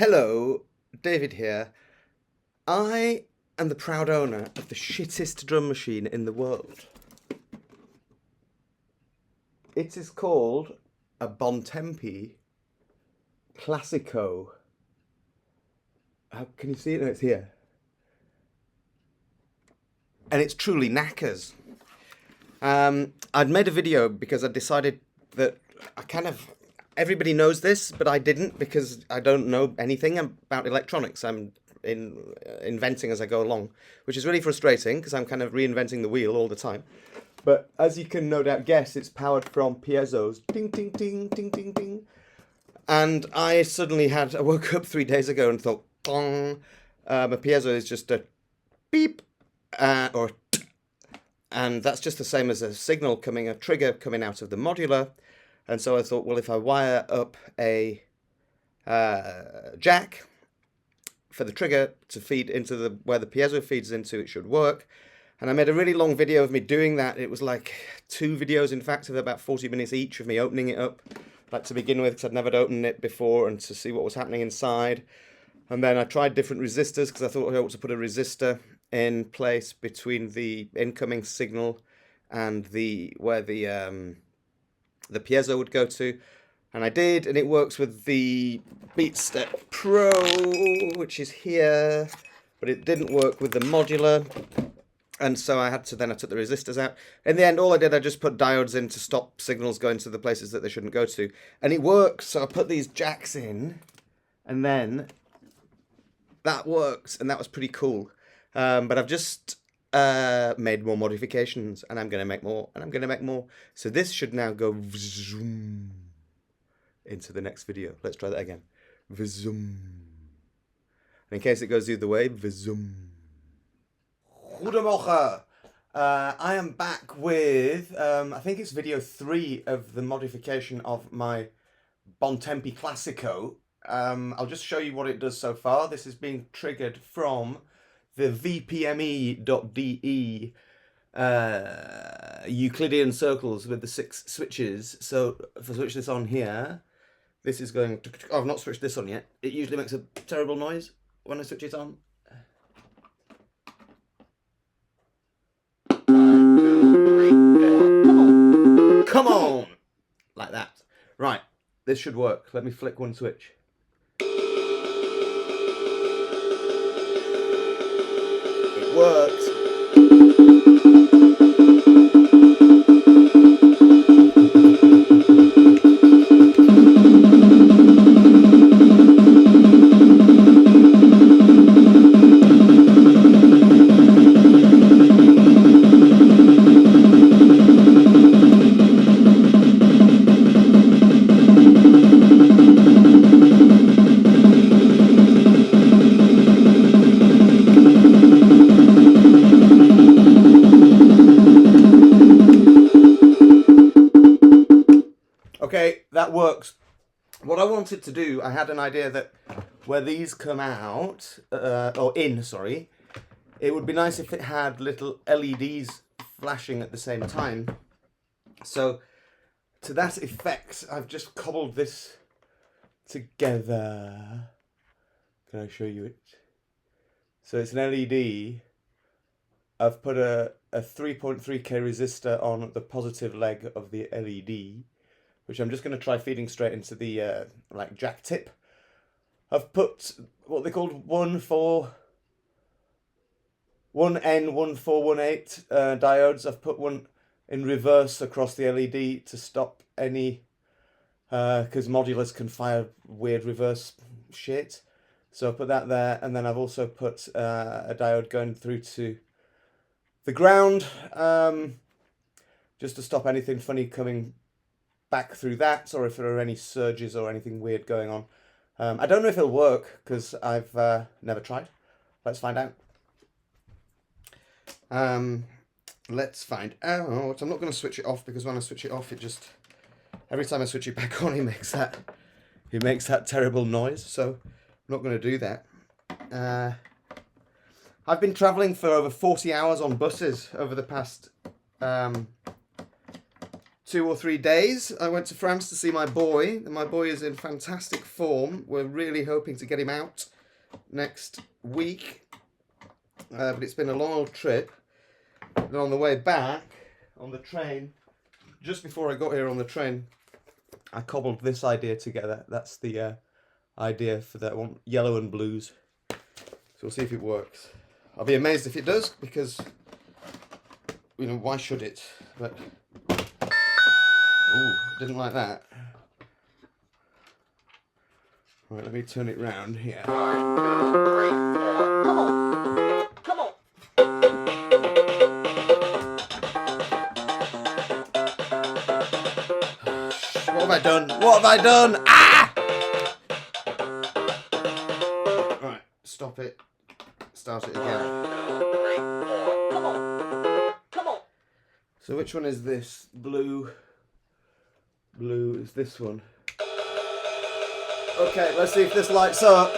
Hello, David here. I am the proud owner of the shittest drum machine in the world. It is called a Bontempi Classicò. How can you see it? No, it's here. And it's truly knackers. I'd made a video because I decided that everybody knows this, but I didn't because I don't know anything about electronics. I'm inventing as I go along, which is really frustrating because I'm kind of reinventing the wheel all the time. But as you can no doubt guess, it's powered from piezos. Ding, ding, ding, ding, ding, ding. And I woke up 3 days ago and thought, dong. A piezo is just a beep or t, and that's just the same as a trigger coming out of the modular. And so I thought, well, if I wire up a jack for the trigger to feed into where the piezo feeds into, it should work. And I made a really long video of me doing that. It was like 2 videos, in fact, of about 40 minutes each of me opening it up, like to begin with, because I'd never opened it before, and to see what was happening inside. And then I tried different resistors because I thought I ought to put a resistor in place between the incoming signal and where the piezo would go to, and I did, and it works with the BeatStep Pro, which is here, but it didn't work with the modular, and so I took the resistors out. In the end, all I did, I just put diodes in to stop signals going to the places that they shouldn't go to, and it works. So I put these jacks in, and then that works, and that was pretty cool. But I've just made more modifications, and I'm going to make more, and I'm going to make more. So this should now go zoom into the next video. Let's try that again. Zoom. And in case it goes the other way, zoom. Goedemorgen. I am back with, I think it's video 3 of the modification of my Bontempi Classicò. I'll just show you what it does so far. This is being triggered from the vpme.de Euclidean circles with the 6 switches. So if I switch this on here, this is going to, oh, I've not switched this on yet. It usually makes a terrible noise when I switch it on. Come on! Like that. Right, this should work. Let me flick one switch. It works. Okay, that works. What I wanted to do, I had an idea that where these come out, sorry, it would be nice if it had little LEDs flashing at the same time. So, to that effect, I've just cobbled this together. Can I show you it? So it's an LED. I've put a 3.3K resistor on the positive leg of the LED, which I'm just going to try feeding straight into the jack tip. I've put what they called 1N1418 diodes. I've put one in reverse across the LED to stop any, because modulars can fire weird reverse shit. So I put that there, and then I've also put a diode going through to the ground, just to stop anything funny coming back through that, or if there are any surges or anything weird going on. I don't know if it'll work because I've never tried. Let's find out. Let's find out. I'm not going to switch it off because when I switch it off, every time I switch it back on, it makes that terrible noise. So I'm not going to do that. I've been travelling for over 40 hours on buses over the past 2 or 3 days. I went to France to see my boy, and my boy is in fantastic form. We're really hoping to get him out next week, but it's been a long old trip. And on the way back, on the train, just before I got here on the train, I cobbled this idea together. That's the idea for that one, yellow and blues. So we'll see if it works. I'll be amazed if it does, because, you know, why should it? But, ooh, didn't like that. Right, let me turn it round here. 1, 2, 3, 4. Come on. Come on. What have I done? What have I done? Ah! Right, stop it. Start it again. 2, 3, 4. Come on. Come on. So which one is this? Blue. Blue is this one. Okay, let's see if this lights up.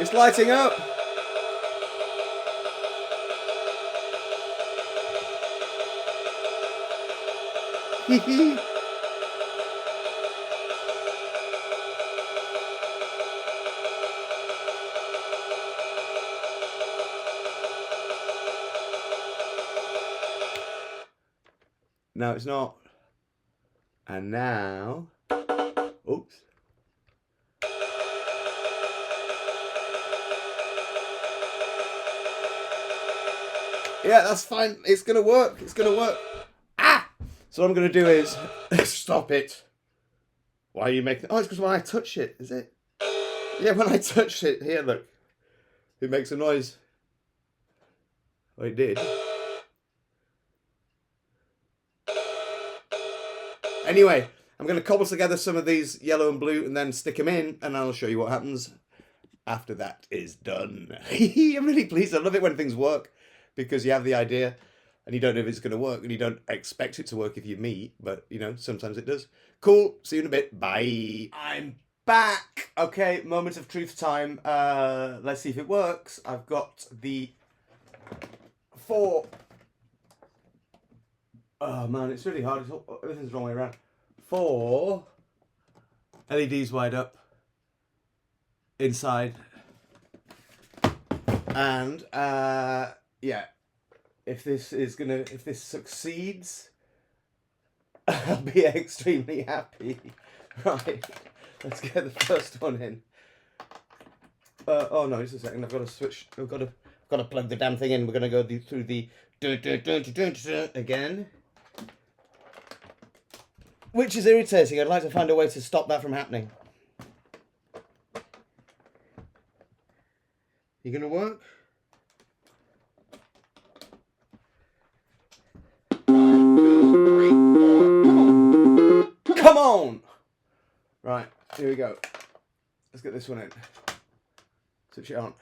It's lighting up. No, it's not. And now, oops. Yeah, that's fine. It's gonna work. It's gonna work. Ah! So what I'm gonna do is stop it. Why are you making? Oh, it's because when I touch it, is it? Yeah, when I touch it, here, look, it makes a noise. Oh, it did. Anyway, I'm gonna cobble together some of these yellow and blue and then stick them in, and I'll show you what happens after that is done. I'm really pleased. I love it when things work, because you have the idea and you don't know if it's going to work, and you don't expect it to work if you meet, but, you know, sometimes it does. Cool. See you in a bit. Bye. I'm back. Okay, moment of truth time. Let's see if it works. I've got the 4... Oh, man, it's really hard. Everything's the wrong way around. 4 LEDs wide up inside. And, yeah. If this succeeds, I'll be extremely happy. Right, let's get the first one in. Oh no, just a second. I've got to switch. I've got to plug the damn thing in. We're gonna go through the again, which is irritating. I'd like to find a way to stop that from happening. You gonna work? Come on! Right, here we go. Let's get this one in. Switch it on.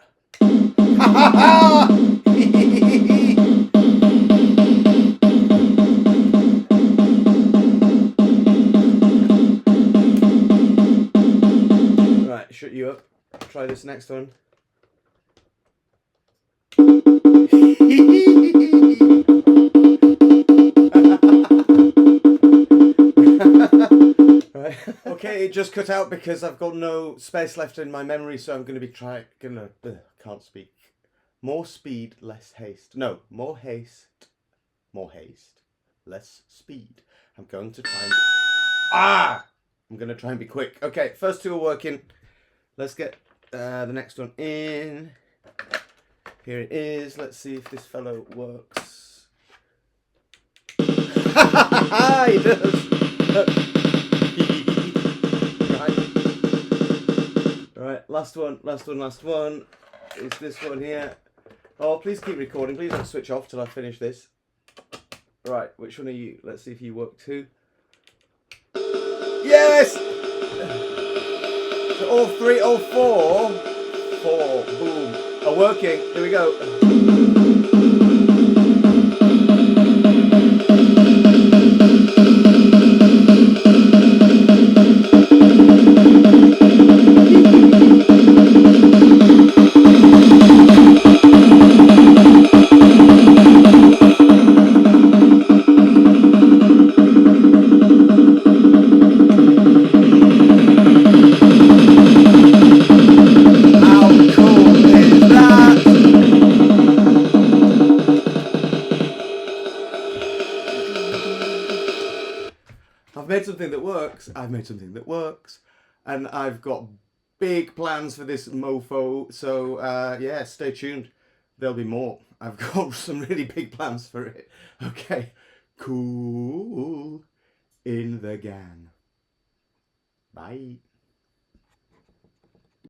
Right, shut you up. Try this next one. Right. Okay, it just cut out because I've got no space left in my memory, so I'm going to be can't speak. More speed, less haste. No, more haste, less speed. I'm going to try and... I'm going to try and be quick. Okay, first two are working. Let's get the next one in. Here it is. Let's see if this fellow works. He does. Right, last one. Is this one here. Oh, please keep recording. Please don't switch off till I finish this. Right, which one are you? Let's see if you work too. Yes! So all three, all four, boom, are working. Here we go. I've made something that works. I've made something that works. And I've got big plans for this mofo. So, yeah, stay tuned. There'll be more. I've got some really big plans for it. Okay. Cool in the gang. Bye.